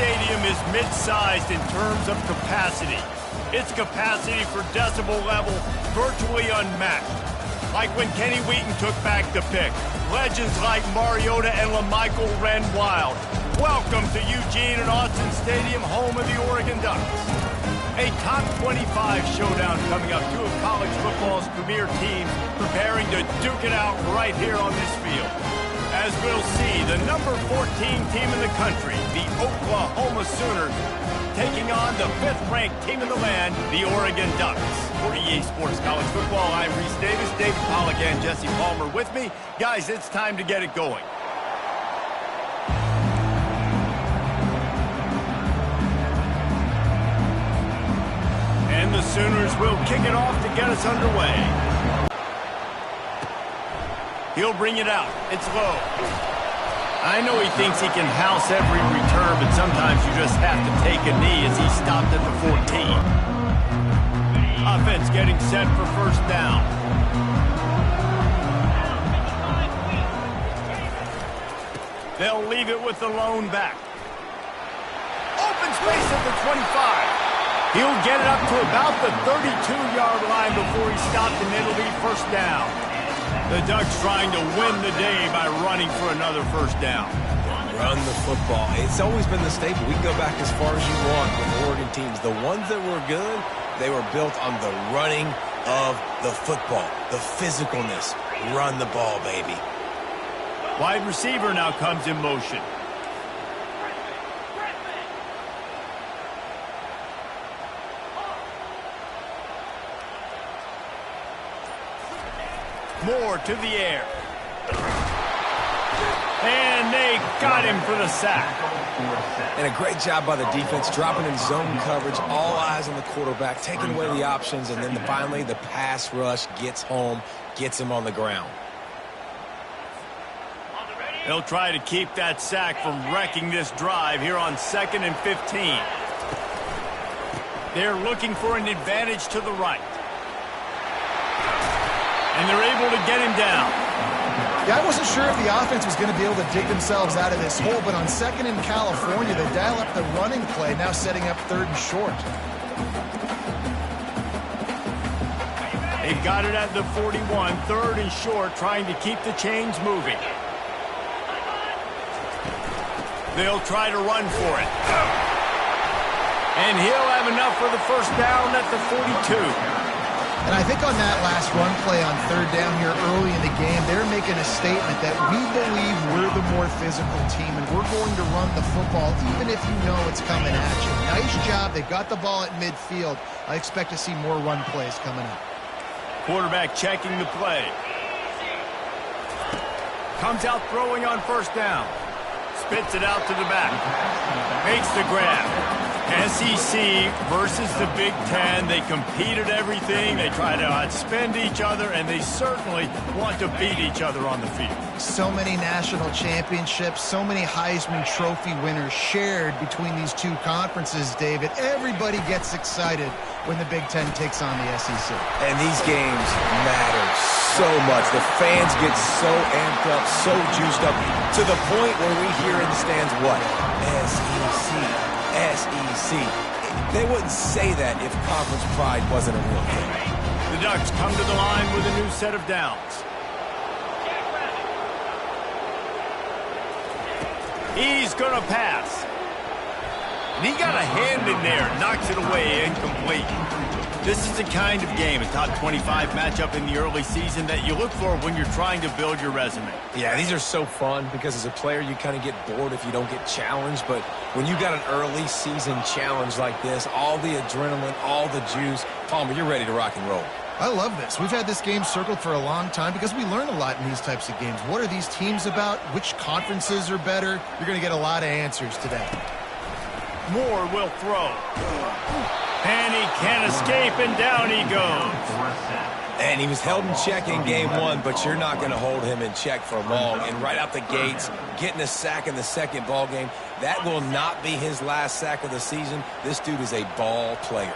stadium is mid-sized in terms of capacity. Its capacity for decibel level virtually unmatched. Like when Kenny Wheaton took back the pick. Legends like Mariota and LaMichael ran wild. Welcome to Eugene and Austin Stadium, home of the Oregon Ducks. A top 25 showdown coming up. Two of college football's premier teams preparing to duke it out right here on this field. As we'll see, the number 14 team in the country, the Oklahoma Sooners, taking on the 5th-ranked team in the land, the Oregon Ducks. For EA Sports College Football, I'm Reese Davis, David Pollack, and Jesse Palmer with me. Guys, it's time to get it going. And the Sooners will kick it off to get us underway. He'll bring it out. It's low. I know he thinks he can house every return, but sometimes you just have to take a knee as he stopped at the 14. Offense getting set for first down. They'll leave it with the lone back. Open space at the 25. He'll get it up to about the 32-yard line before he stopped, and it'll be first down. The Ducks trying to win the day by running for another first down. Run the football. It's always been the staple. We can go back as far as you want with Oregon teams. The ones that were good, they were built on the running of the football, the physicalness. Run the ball, baby. Wide receiver now comes in motion. Moore to the air. And they got him for the sack. And a great job by the defense, dropping in zone coverage, all eyes on the quarterback, taking away the options, and then finally the pass rush gets home, gets him on the ground. They'll try to keep that sack from wrecking this drive here on 2nd and 15. They're looking for an advantage to the right. And they're able to get him down. Yeah, I wasn't sure if the offense was going to be able to dig themselves out of this hole, but on 2nd in California, they dial up the running play, now setting up 3rd and short. They've got it at the 41, 3rd and short, trying to keep the chains moving. They'll try to run for it. And he'll have enough for the first down at the 42. And I think on that last run play on 3rd down here early in the game, they're making a statement that we believe we're the more physical team and we're going to run the football even if you know it's coming at you. Nice job. They got the ball at midfield. I expect to see more run plays coming up. Quarterback checking the play. Comes out throwing on first down. Spits it out to the back. Makes the grab. SEC versus the Big Ten. They compete at everything. They try to outspend each other, and they certainly want to beat each other on the field. So many national championships, so many Heisman Trophy winners shared between these two conferences, David. Everybody gets excited when the Big Ten takes on the SEC. And these games matter so much. The fans get so amped up, so juiced up, to the point where we hear in the stands what? SEC. SEC. They wouldn't say that if conference pride wasn't a real thing. The Ducks come to the line with a new set of downs. He's going to pass. And he got a hand in there, knocks it away, incomplete. This is the kind of game, a top 25 matchup in the early season, that you look for when you're trying to build your resume. Yeah, these are so fun because as a player you kind of get bored if you don't get challenged, but when you got an early season challenge like this, all the adrenaline, all the juice, Palmer, you're ready to rock and roll. I love this. We've had this game circled for a long time because we learn a lot in these types of games. What are these teams about? Which conferences are better? You're going to get a lot of answers today. Moore will throw. And he can't escape, and down he goes. And he was held in check in game one, but you're not going to hold him in check for long. And right out the gates, getting a sack in the second ball game, that will not be his last sack of the season. This dude is a ball player.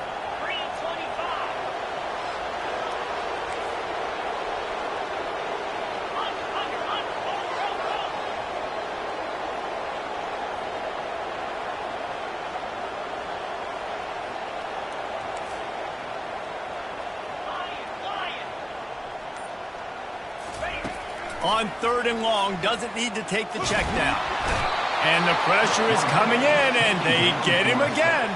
On 3rd and long, doesn't need to take the check down. And the pressure is coming in, and they get him again.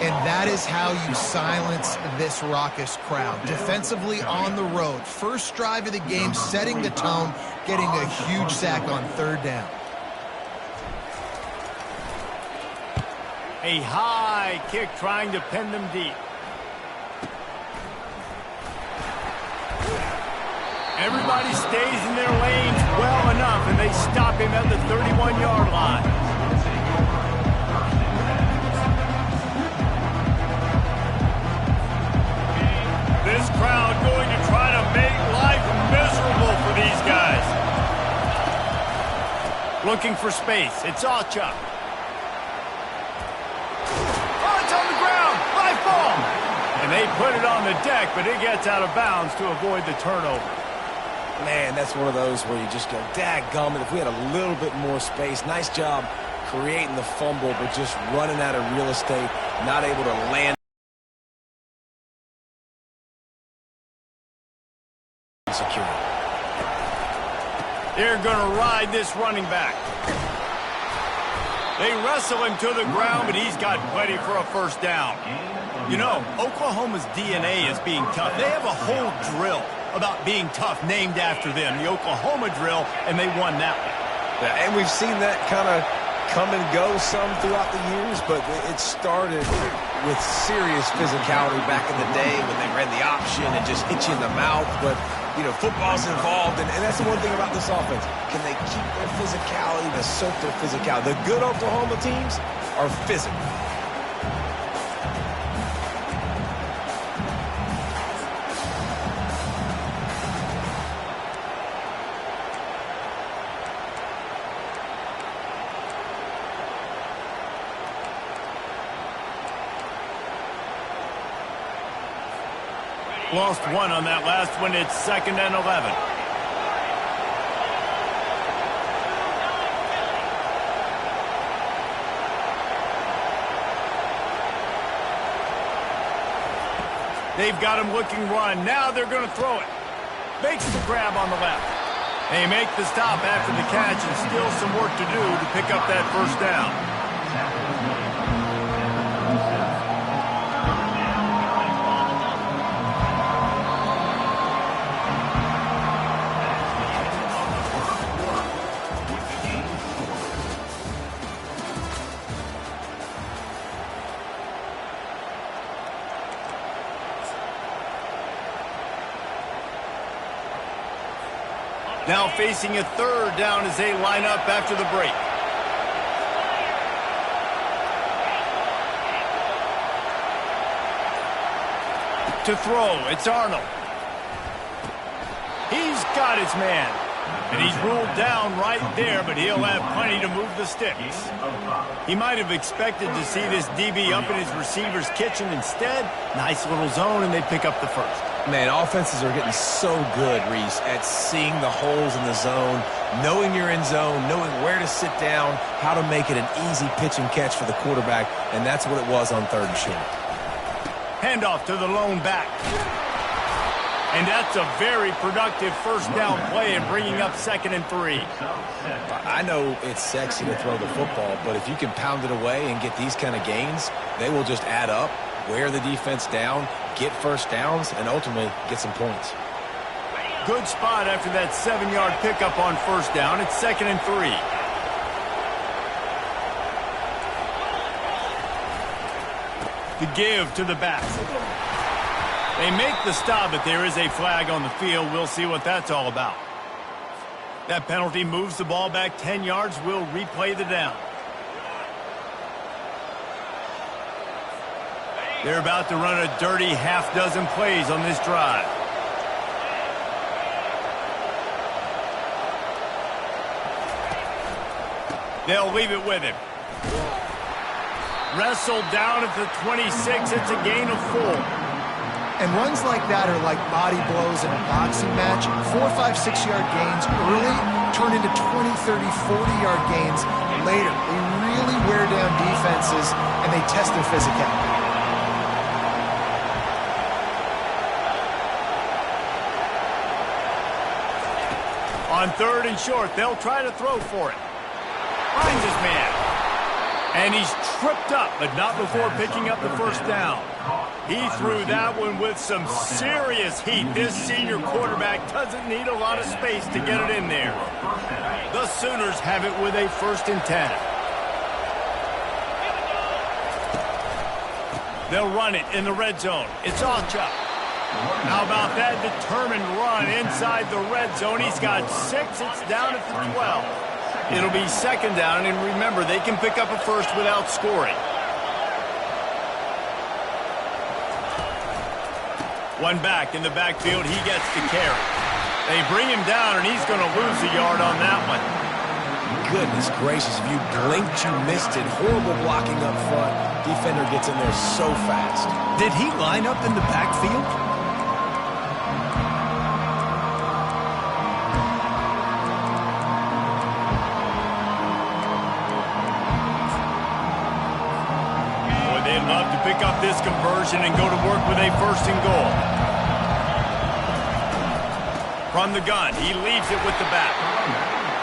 And that is how you silence this raucous crowd. Defensively on the road. First drive of the game, setting the tone, getting a huge sack on 3rd down. A high kick trying to pin them deep. Everybody stays in their lanes well enough, and they stop him at the 31-yard line. This crowd going to try to make life miserable for these guys. Looking for space. It's Ocha. Oh, it's on the ground. Live ball. And they put it on the deck, but it gets out of bounds to avoid the turnover. Man, that's one of those where you just go, dadgummit, if we had a little bit more space. Nice job creating the fumble, but just running out of real estate, not able to land secure. They're going to ride this running back. They wrestle him to the ground, but he's got plenty for a first down. You know, Oklahoma's DNA is being tough. They have a whole drill about being tough named after them, the Oklahoma drill, and they won that one. Yeah, and we've seen that kind of come and go some throughout the years, but it started with serious physicality back in the day when they ran the option and just hit you in the mouth. But, you know, football's involved, and that's the one thing about this offense. Can they keep their physicality, assert their physicality? The good Oklahoma teams are physical. Lost one on that last one. It's 2nd and 11. They've got him looking run. Now they're going to throw it. Makes the grab on the left. They make the stop after the catch, and still some work to do to pick up that first down. Now facing a 3rd down as they line up after the break. To throw, it's Arnold. He's got his man. And he's ruled down right there, but he'll have plenty to move the sticks. He might have expected to see this DB up in his receiver's kitchen. Instead, nice little zone, and they pick up the first. Man, offenses are getting so good, Reese, at seeing the holes in the zone, knowing you're in zone, knowing where to sit down, how to make it an easy pitch and catch for the quarterback, and that's what it was on 3rd and short. Handoff to the lone back. And that's a very productive first down play and bringing up 2nd and 3. I know it's sexy to throw the football, but if you can pound it away and get these kind of gains, they will just add up, wear the defense down, get first downs, and ultimately get some points. Good spot after that 7-yard pickup on first down. It's 2nd and 3. The give to the back. They make the stop, but there is a flag on the field. We'll see what that's all about. That penalty moves the ball back 10 yards. We'll replay the down. They're about to run a dirty half-dozen plays on this drive. They'll leave it with him. Wrestled down at the 26. It's a gain of 4. And runs like that are like body blows in a boxing match. 4, 5, 6-yard gains early turn into 20, 30, 40-yard gains later. They really wear down defenses, and they test their physicality. On 3rd and short, they'll try to throw for it. Finds his man. And he's tripped up, but not before picking up the first down. He threw that one with some serious heat. This senior quarterback doesn't need a lot of space to get it in there. The Sooners have it with a 1st and 10. They'll run it in the red zone. It's Ocha. How about that determined run inside the red zone? He's got 6. It's down at the 12. It'll be 2nd down, and remember, they can pick up a first without scoring. One back in the backfield. He gets the carry. They bring him down, and he's going to lose a yard on that one. Goodness gracious, if you blinked, you missed it. Horrible blocking up front. Defender gets in there so fast. Did he line up in the backfield? They'd love to pick up this conversion and go to work with a 1st and goal. From the gun, he leaves it with the back.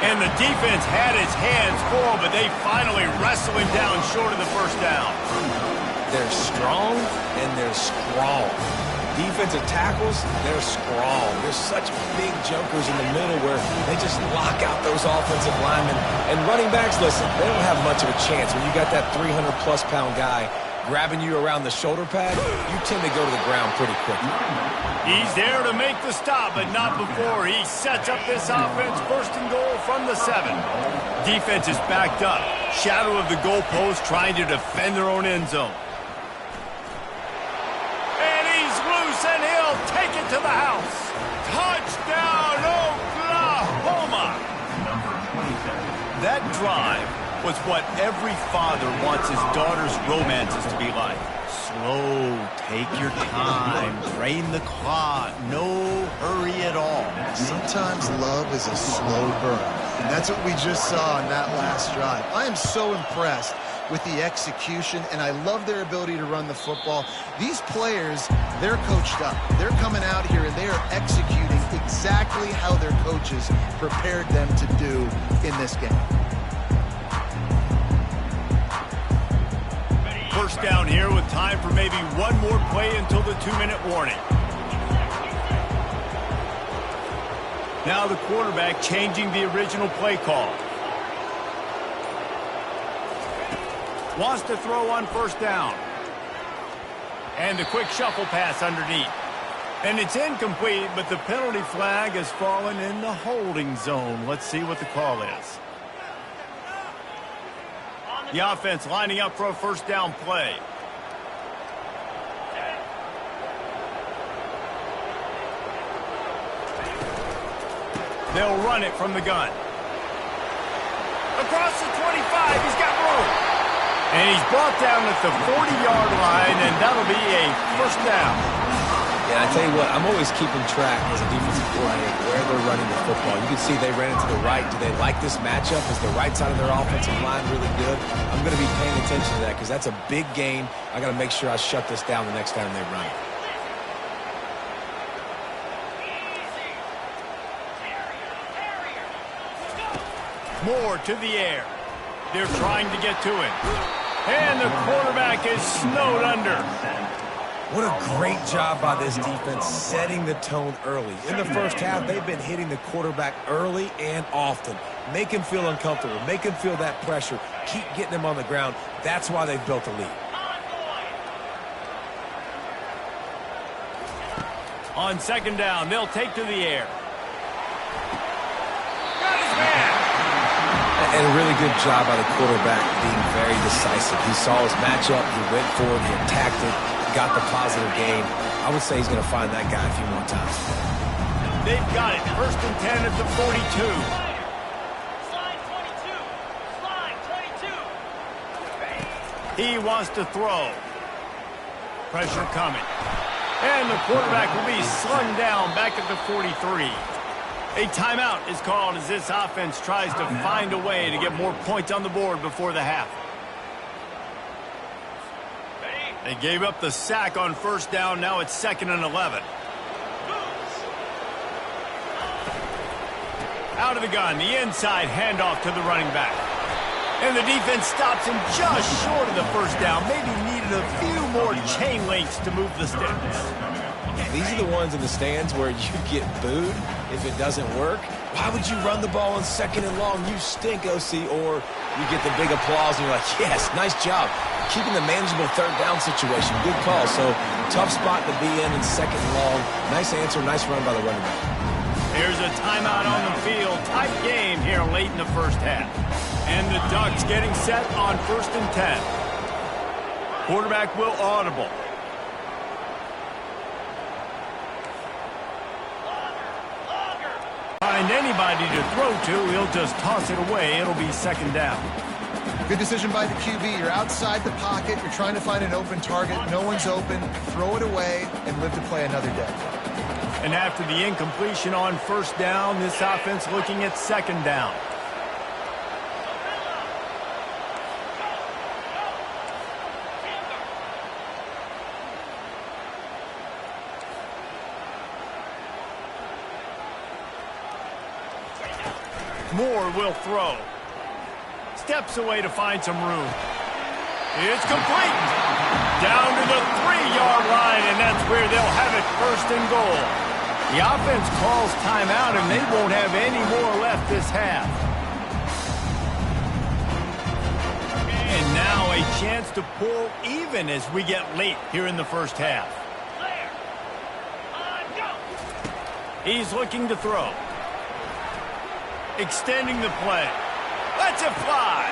And the defense had his hands full, but they finally wrestle him down short of the 1st down. They're strong, and they're strong. Defensive tackles, they're strong. There's such big jumpers in the middle where they just lock out those offensive linemen. And running backs, listen, they don't have much of a chance. When you got that 300-plus pound guy grabbing you around the shoulder pad, you tend to go to the ground pretty quickly. He's there to make the stop, but not before. He sets up this offense 1st and goal from the 7. Defense is backed up. Shadow of the goalpost trying to defend their own end zone. And he's loose, and he'll take it to the house. Touchdown, Oklahoma! That drive was what every father wants his daughter's romances to be like. Slow, take your time, drain the clock, no hurry at all. Sometimes love is a slow burn, and that's what we just saw in that last drive. I am so impressed with the execution, and I love their ability to run the football. These players, they're coached up. They're coming out here, and they are executing exactly how their coaches prepared them to do in this game. 1st down here with time for maybe one more play until the 2-minute warning. Now the quarterback changing the original play call. Wants to throw on 1st down. And the quick shuffle pass underneath. And it's incomplete, but the penalty flag has fallen in the holding zone. Let's see what the call is. The offense lining up for a 1st down play. They'll run it from the gun. Across the 25, he's got room. And he's brought down at the 40-yard line, and that'll be a 1st down. Yeah, I tell you what, I'm always keeping track as a defensive coordinator where they're running the football. You can see they ran it to the right. Do they like this matchup? Is the right side of their offensive line really good? I'm going to be paying attention to that because that's a big game. I got to make sure I shut this down the next time they run it. Moore to the air. They're trying to get to him. And the quarterback is snowed under. What a great job by this defense setting the tone early. In the 1st half, they've been hitting the quarterback early and often. Make him feel uncomfortable. Make him feel that pressure. Keep getting him on the ground. That's why they've built a lead. On 2nd down, they'll take to the air. Got his man. And a really good job by the quarterback being very decisive. He saw his matchup. He went for it. He attacked it. Got the positive gain. I would say he's going to find that guy a few more times. They've got it. 1st and 10 at the 42. Slide 22. He wants to throw. Pressure coming. And the quarterback will be slung down back at the 43. A timeout is called as this offense tries to find a way to get more points on the board before the half. They gave up the sack on 1st down. Now it's 2nd and 11. Out of the gun, the inside handoff to the running back. And the defense stops him just short of the first down. Maybe needed a few more chain links to move the sticks. These are the ones in the stands where you get booed if it doesn't work. Why would you run the ball on 2nd and long? You stink, OC. Or you get the big applause and you're like, yes, nice job. Keeping the manageable 3rd down situation. Good call. So tough spot to be in 2nd and long. Nice answer, nice run by the running back. Here's a timeout on the field. Tight game here late in the first half. And the Ducks getting set on 1st and 10. Quarterback will audible. Find anybody to throw to, he'll just toss it away. It'll be 2nd down. Good decision by the QB. You're outside the pocket. You're trying to find an open target. No one's open. Throw it away and live to play another day. And after the incompletion on 1st down, this offense looking at 2nd down. Moore will throw. Steps away to find some room. It's complete. Down to the 3-yard line, and that's where they'll have it 1st and goal. The offense calls timeout, and they won't have any more left this half. And now a chance to pull even as we get late here in the first half. He's looking to throw. Extending the play. Lets it fly.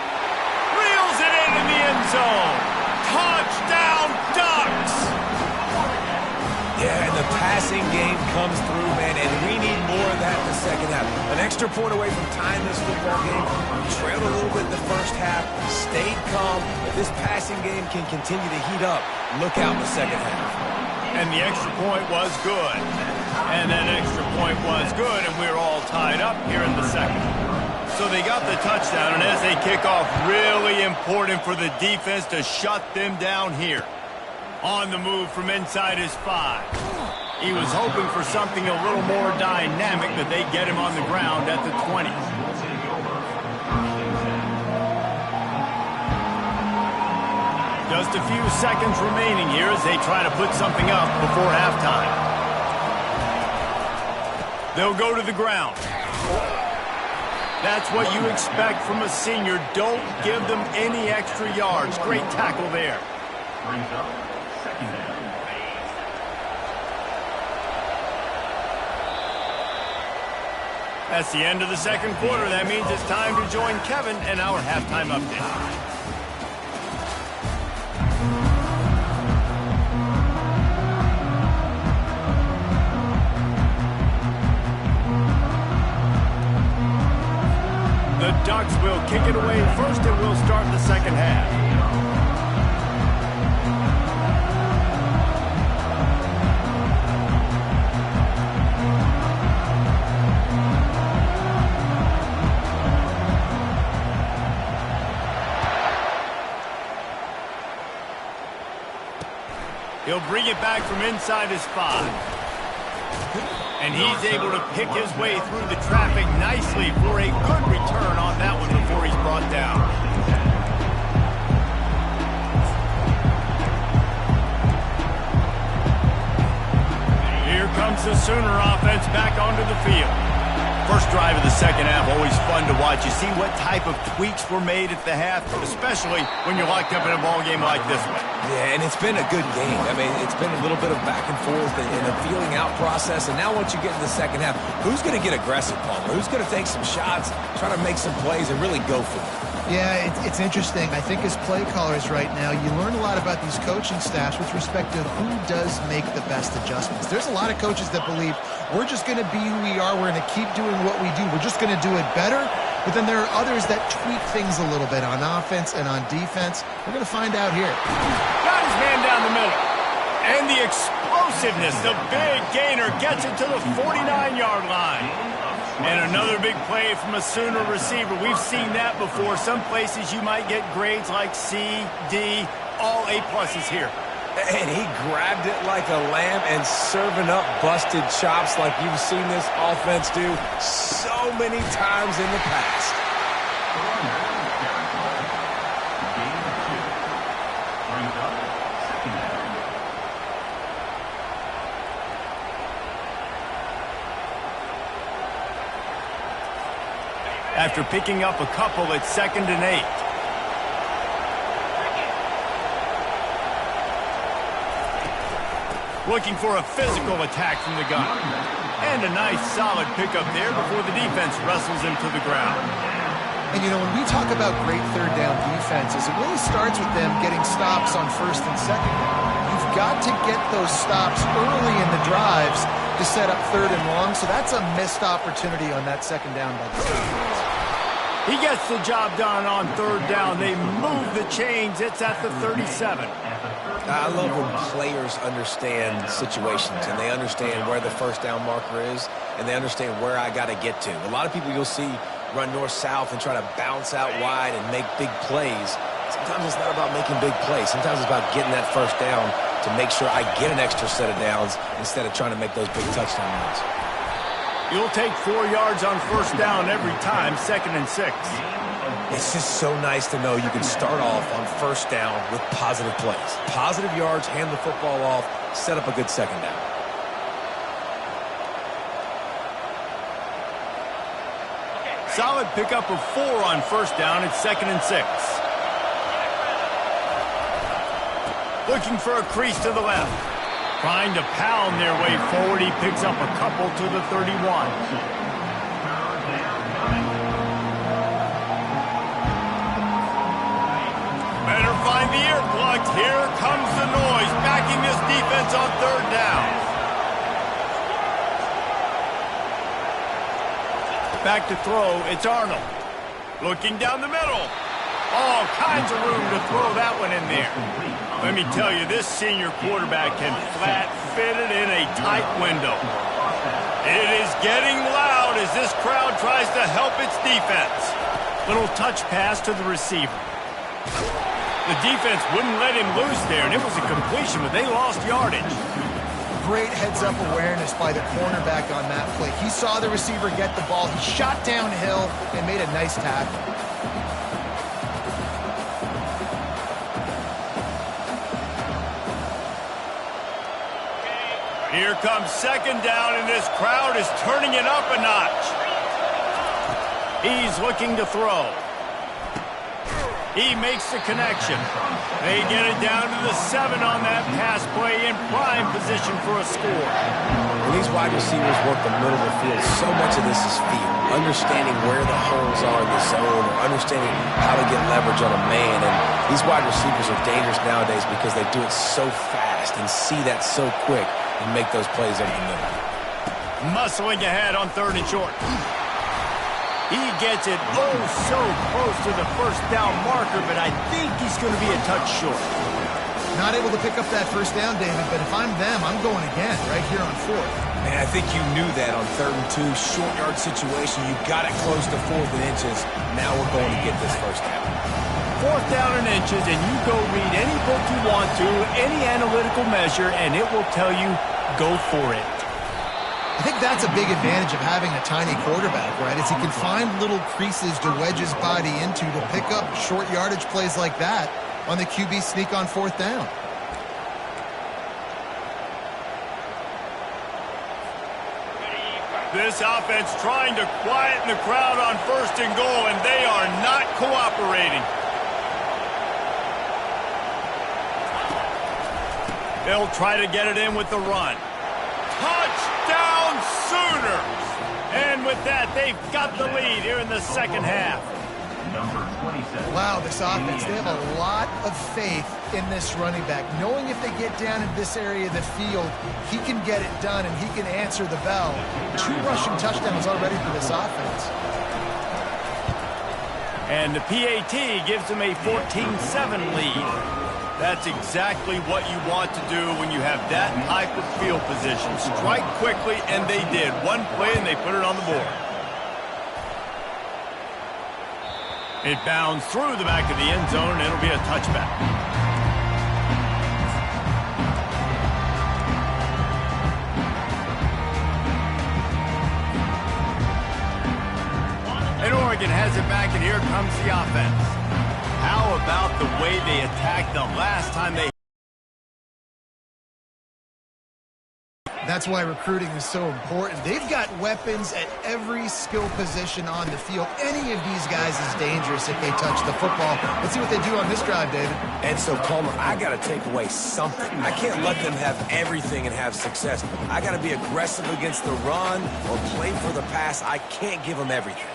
Reels it into the end zone. Touchdown, Ducks! Yeah, and the passing game comes through, man, and we need more of that in the 2nd half. An extra point away from tying this football game. We trailed a little bit in the first half, stayed calm. If this passing game can continue to heat up, look out in the 2nd half. And the extra point was good. And that extra point was good, and we're all tied up here in the 2nd. So they got the touchdown, and as they kick off, really important for the defense to shut them down here. On the move from inside his 5. He was hoping for something a little more dynamic, but they get him on the ground at the 20. Just a few seconds remaining here as they try to put something up before halftime. They'll go to the ground. That's what you expect from a senior. Don't give them any extra yards. Great tackle there. That's the end of the 2nd quarter. That means it's time to join Kevin and our halftime update. The Ducks will kick it away first, and we'll start the 2nd half. He'll bring it back from inside his 5. And he's able to pick his way through the traffic nicely for a good return on that one before he's brought down. Here comes the Sooner offense back onto the field. First drive of the 2nd half, always fun to watch. You see what type of tweaks were made at the half, especially when you're locked up in a ball game like this one. Yeah, and it's been a good game. I mean, it's been a little bit of back and forth and a feeling out process. And now once you get in the 2nd half, who's going to get aggressive, Palmer? Who's going to take some shots, try to make some plays, and really go for it? Yeah, it's interesting. I think as play callers right now, you learn a lot about these coaching staffs with respect to who does make the best adjustments. There's a lot of coaches that believe we're just going to be who we are. We're going to keep doing what we do. We're just going to do it better. But then there are others that tweak things a little bit on offense and on defense. We're going to find out here. Got his man down the middle. And the explosiveness, the big gainer gets it to the 49-yard line. And another big play from a Sooner receiver. We've seen that before. Some places you might get grades like C, D, all A-pluses here. And he grabbed it like a lamb and serving up busted chops like you've seen this offense do so many times in the past. After picking up a couple, it's 2nd and 8. Looking for a physical attack from the gun. And a nice solid pickup there before the defense wrestles him to the ground. And, you know, when we talk about great third down defenses, it really starts with them getting stops on 1st and 2nd down. You've got to get those stops early in the drives to set up 3rd and long, so that's a missed opportunity on that 2nd down by the defense. He gets the job done on 3rd down. They move the chains. It's at the 37. I love when players understand situations and they understand where the 1st down marker is and they understand where I got to get to. A lot of people you'll see run north-south and try to bounce out wide and make big plays. Sometimes it's not about making big plays. Sometimes it's about getting that 1st down to make sure I get an extra set of downs instead of trying to make those big touchdown runs. You'll take 4 yards on 1st down every time, 2nd and 6. It's just so nice to know you can start off on 1st down with positive plays. Positive yards, hand the football off, set up a good 2nd down. Solid pickup of 4 on 1st down. It's 2nd and 6. Looking for a crease to the left. Trying to pound their way forward. He picks up a couple to the 31. Better find the earplugs. Here comes the noise, backing this defense on 3rd down. Back to throw, it's Arnold. Looking down the middle. All kinds of room to throw that one in there. Let me tell you, this senior quarterback can flat fit it in a tight window. It is getting loud as this crowd tries to help its defense. Little touch pass to the receiver. The defense wouldn't let him loose there, and it was a completion, but they lost yardage. Great heads-up awareness by the cornerback on that play. He saw the receiver get the ball. He shot downhill and made a nice tackle. Here comes 2nd down, and this crowd is turning it up a notch. He's looking to throw. He makes the connection. They get it down to the 7 on that pass play in prime position for a score. When these wide receivers work the middle of the field, so much of this is feel. Understanding where the holes are in the zone, or understanding how to get leverage on a man. And these wide receivers are dangerous nowadays because they do it so fast and see that so quick and make those plays over the middle. Muscling ahead on 3rd and short. He gets it so close to the 1st down marker, but I think he's going to be a touch short. Not able to pick up that 1st down, David, but if I'm them, I'm going again right here on 4th. Man, I think you knew that on 3rd and 2, short yard situation. You got it close to 4th and inches. Now we're going to get this 1st down. 4th down and inches, and you go read any book you want to, any analytical measure, and it will tell you, go for it. I think that's a big advantage of having a tiny quarterback, right? Is he can find little creases to wedge his body into to pick up short yardage plays like that on the QB sneak on 4th down. This offense trying to quieten the crowd on 1st and goal, and they are not cooperating. They'll try to get it in with the run. Touchdown Sooners! And with that, they've got the lead here in the 2nd half. Wow, this offense, they have a lot of faith in this running back. Knowing if they get down in this area of the field, he can get it done and he can answer the bell. 2 rushing touchdowns already for this offense. And the PAT gives them a 14-7 lead. That's exactly what you want to do when you have that type of field position. Strike quickly, and they did. One play, and they put it on the board. It bounds through the back of the end zone, and it'll be a touchback. Mulligan has it back, and here comes the offense. How about the way they attacked the last time they... That's why recruiting is so important. They've got weapons at every skill position on the field. Any of these guys is dangerous if they touch the football. Let's see what they do on this drive, David. And so, Palmer, I got to take away something. I can't let them have everything and have success. I got to be aggressive against the run or play for the pass. I can't give them everything.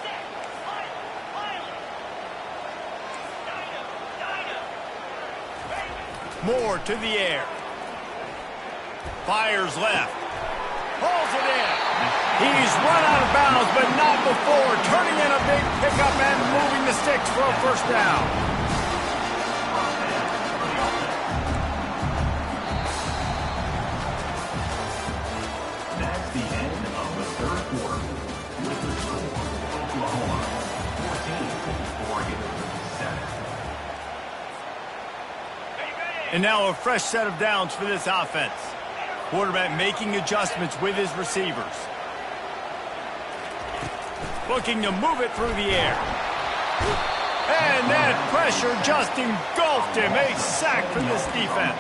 Moore to the air. Fires left. Pulls it in. He's run out of bounds, but not before. Turning in a big pickup and moving the sticks for a first down. That's the end of the third quarter. With the score, Oklahoma 14, Oregon 7. And now a fresh set of downs for this offense. Quarterback making adjustments with his receivers. Looking to move it through the air. And that pressure just engulfed him. A sack for this defense.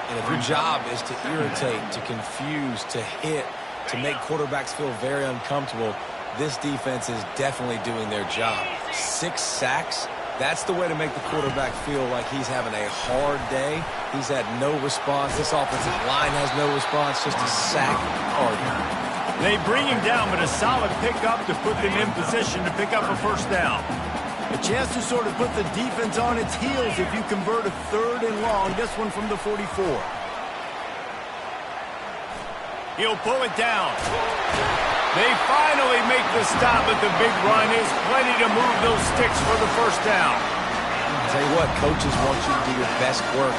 And if your job is to irritate, to confuse, to hit, to make quarterbacks feel very uncomfortable, this defense is definitely doing their job. 6 sacks. That's the way to make the quarterback feel like he's having a hard day. He's had no response. This offensive line has no response, just a sack harder. They bring him down, but a solid pickup to put them in position to pick up a first down. A chance to sort of put the defense on its heels if you convert a 3rd and long, this one from the 44. He'll pull it down. They finally make the stop at the big run. Is plenty to move those sticks for the first down. I'll tell you what, coaches want you to do your best work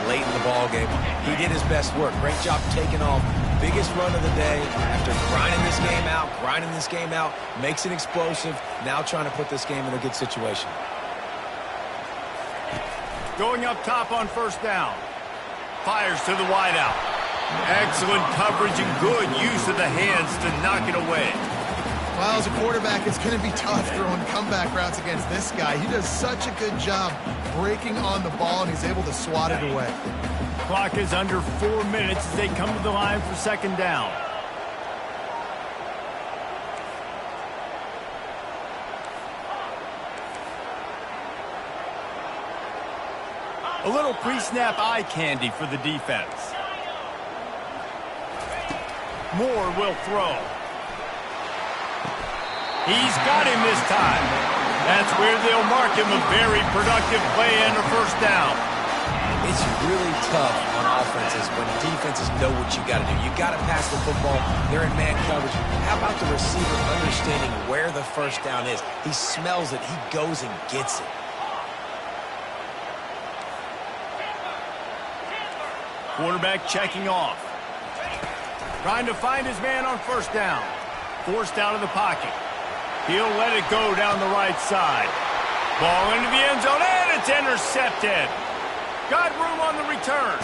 late in the ball game. He did his best work. Great job taking off. Biggest run of the day after grinding this game out, makes it explosive. Now trying to put this game in a good situation. Going up top on first down. Fires to the wideout. Excellent coverage and good use of the hands to knock it away. Well, as a quarterback, it's going to be tough throwing comeback routes against this guy. He does such a good job breaking on the ball, and he's able to swat it away. Clock is under 4 minutes as they come to the line for second down. A little pre-snap eye candy for the defense. Moore will throw. He's got him this time. That's where they'll mark him a very productive play and a first down. It's really tough on offenses when defenses know what you got to do. You got to pass the football. They're in man coverage. How about the receiver understanding where the first down is? He smells it. He goes and gets it. Quarterback checking off. Trying to find his man on first down. Forced out of the pocket. He'll let it go down the right side. Ball into the end zone, and it's intercepted. Got room on the return.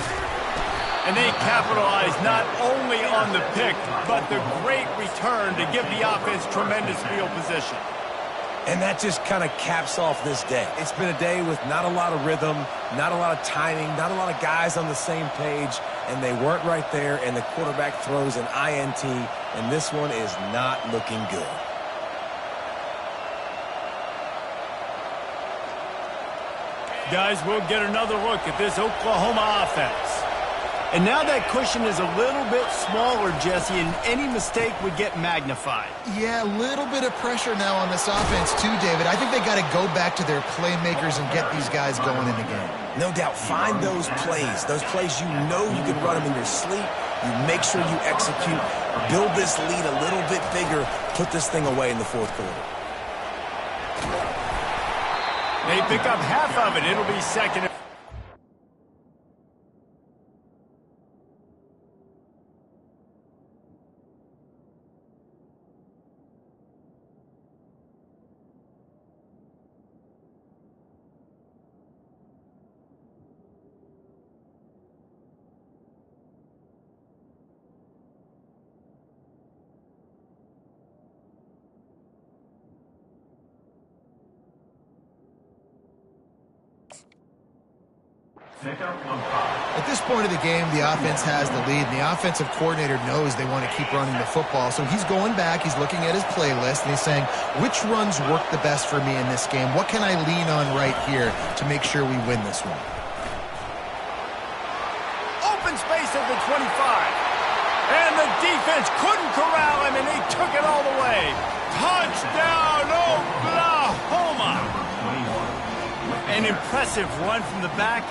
And they capitalize not only on the pick, but the great return to give the offense tremendous field position. And that just kind of caps off this day. It's been a day with not a lot of rhythm, not a lot of timing, not a lot of guys on the same page, and they weren't right there, and the quarterback throws an INT, and this one is not looking good. Guys, we'll get another look at this Oklahoma offense. And now that cushion is a little bit smaller, Jesse, and any mistake would get magnified. Yeah, a little bit of pressure now on this offense too, David. I think they got to go back to their playmakers and get these guys going in the game. No doubt, find those plays you know you can run them in your sleep. You make sure you execute, build this lead a little bit bigger, put this thing away in the fourth quarter. They pick up half of it. It'll be second. Pickup of 5. At this point of the game, the offense has the lead, and the offensive coordinator knows they want to keep running the football. So he's going back, he's looking at his playlist, and he's saying, which runs work the best for me in this game? What can I lean on right here to make sure we win this one? Open space at the 25. And the defense couldn't corral him, and he took it all the way. Touchdown, Oklahoma! An impressive run from the back.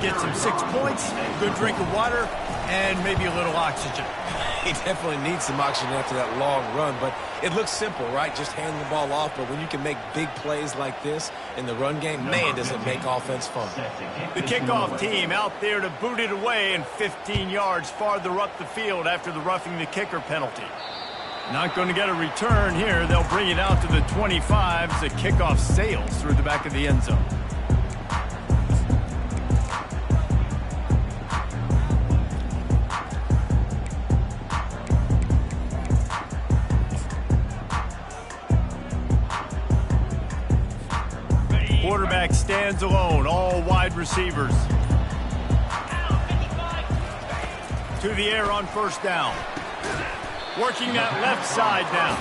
Gets him 6 points, a good drink of water, and maybe a little oxygen. He definitely needs some oxygen after that long run, but it looks simple, right? Just hand the ball off, but when you can make big plays like this in the run game, man, does it make offense fun. The kickoff team out there to boot it away and 15 yards farther up the field after the roughing the kicker penalty. Not going to get a return here. They'll bring it out to the 25 as the kickoff sails through the back of the end zone. Quarterback stands alone, all wide receivers. To the air on first down. Working that left side now.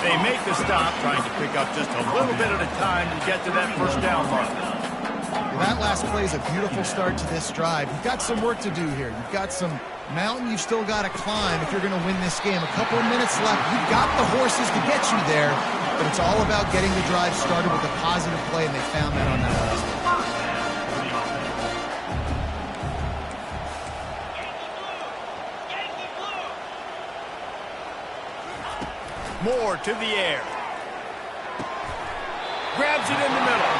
They make the stop, trying to pick up just a little bit at a time to get to that first down mark. Well, that last play is a beautiful start to this drive. You've got some work to do here. You've got some mountain you've still got to climb if you're going to win this game. A couple of minutes left. You've got the horses to get you there, but it's all about getting the drive started with a positive play, and they found that on that last one. Moore to the air. Grabs it in the middle.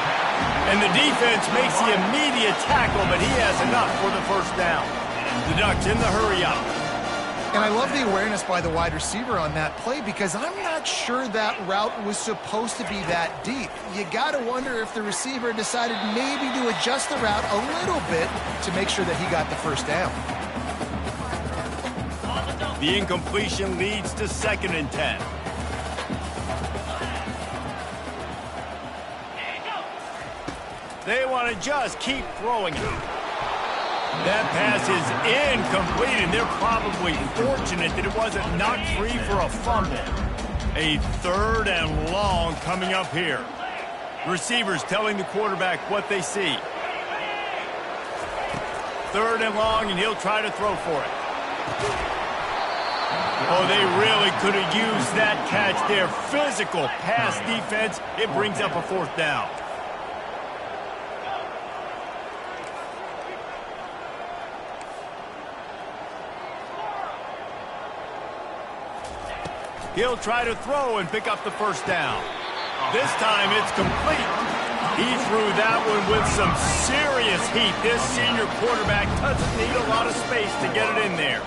And the defense makes the immediate tackle, but he has enough for the first down. The Ducks in the hurry up. And I love the awareness by the wide receiver on that play because I'm not sure that route was supposed to be that deep. You got to wonder if the receiver decided maybe to adjust the route a little bit to make sure that he got the first down. The incompletion leads to 2nd and 10. They want to just keep throwing it. That pass is incomplete, and they're probably fortunate that it wasn't knocked free for a fumble. A 3rd and long coming up here. Receivers telling the quarterback what they see. 3rd and long, and he'll try to throw for it. Oh, they really could have used that catch there. Physical pass defense. It brings up a 4th down. He'll try to throw and pick up the first down. This time it's complete. He threw that one with some serious heat. This senior quarterback doesn't need a lot of space to get it in there.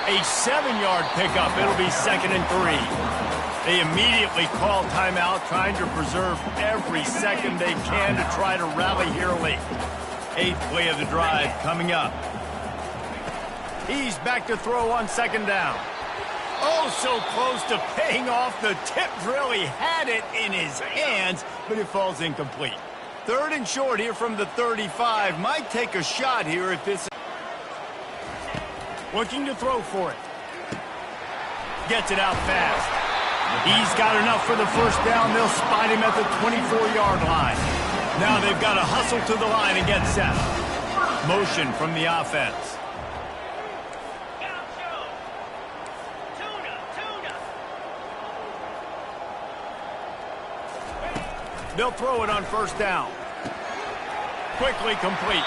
A 7-yard pickup. It'll be 2nd and 3. They immediately call timeout, trying to preserve every second they can to try to rally here late. 8th play of the drive coming up. He's back to throw on 2nd down. Oh, so close to paying off. The tip drill. He had it in his hands, but it falls incomplete. 3rd and short here from the 35. Might take a shot here if this... Looking to throw for it. Gets it out fast. He's got enough for the first down. They'll spot him at the 24-yard line. Now they've got to hustle to the line and get set. Motion from the offense. They'll throw it on first down. Quickly complete.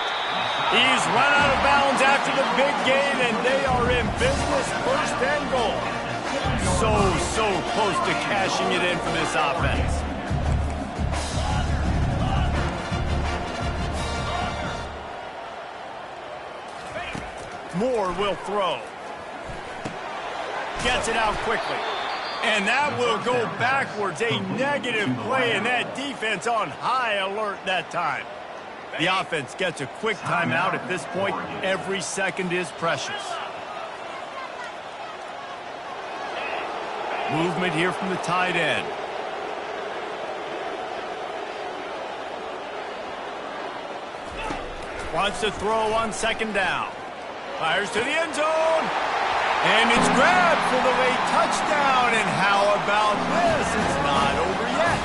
He's run out of bounds after the big gain, and they are in business. 1st and goal. So close to cashing it in for this offense. Moore will throw. Gets it out quickly. And that will go backwards. A negative play, and that defense on high alert that time. The offense gets a quick timeout. At this point, every second is precious. Movement here from the tight end. Wants to throw on second down. Fires to the end zone. And it's grabbed for the late touchdown. And how about this? It's not over yet.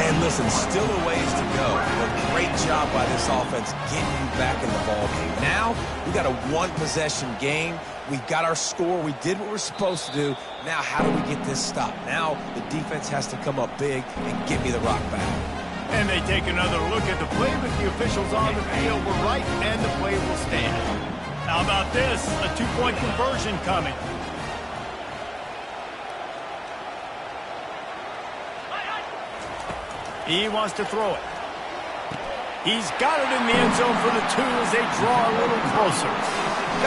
And listen, still a ways to go. But great job by this offense getting you back in the ball game. Now, we got a one-possession game. We got our score. We did what we're supposed to do. Now, how do we get this stopped? Now, the defense has to come up big and get me the rock back. And they take another look at the play, but the officials on the field were right, and the play will stand. How about this? A two-point conversion coming. He wants to throw it. He's got it in the end zone for the 2 as they draw a little closer.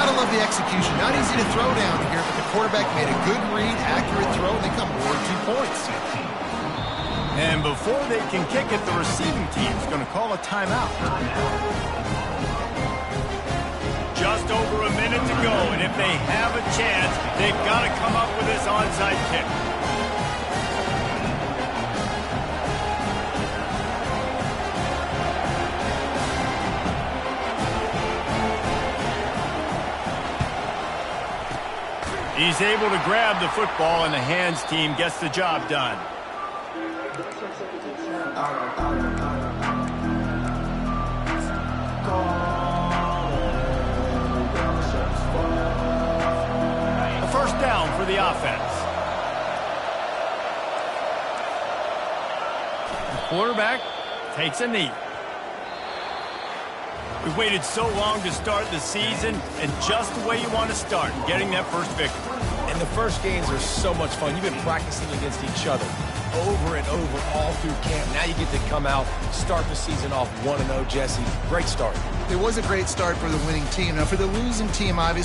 Gotta love the execution. Not easy to throw down here, but the quarterback made a good read, accurate throw, and they come forward 2 points. And before they can kick it, the receiving team's going to call a timeout. Just over a minute to go, and if they have a chance, they've got to come up with this onside kick. He's able to grab the football, and the hands team gets the job done. A first down for the offense. The quarterback takes a knee. We waited so long to start the season, and just the way you want to start, getting that first victory. And the first games are so much fun. You've been practicing against each other over and over all through camp. Now you get to come out, start the season off 1-0, Jesse. Great start. It was a great start for the winning team. Now, for the losing team, obviously,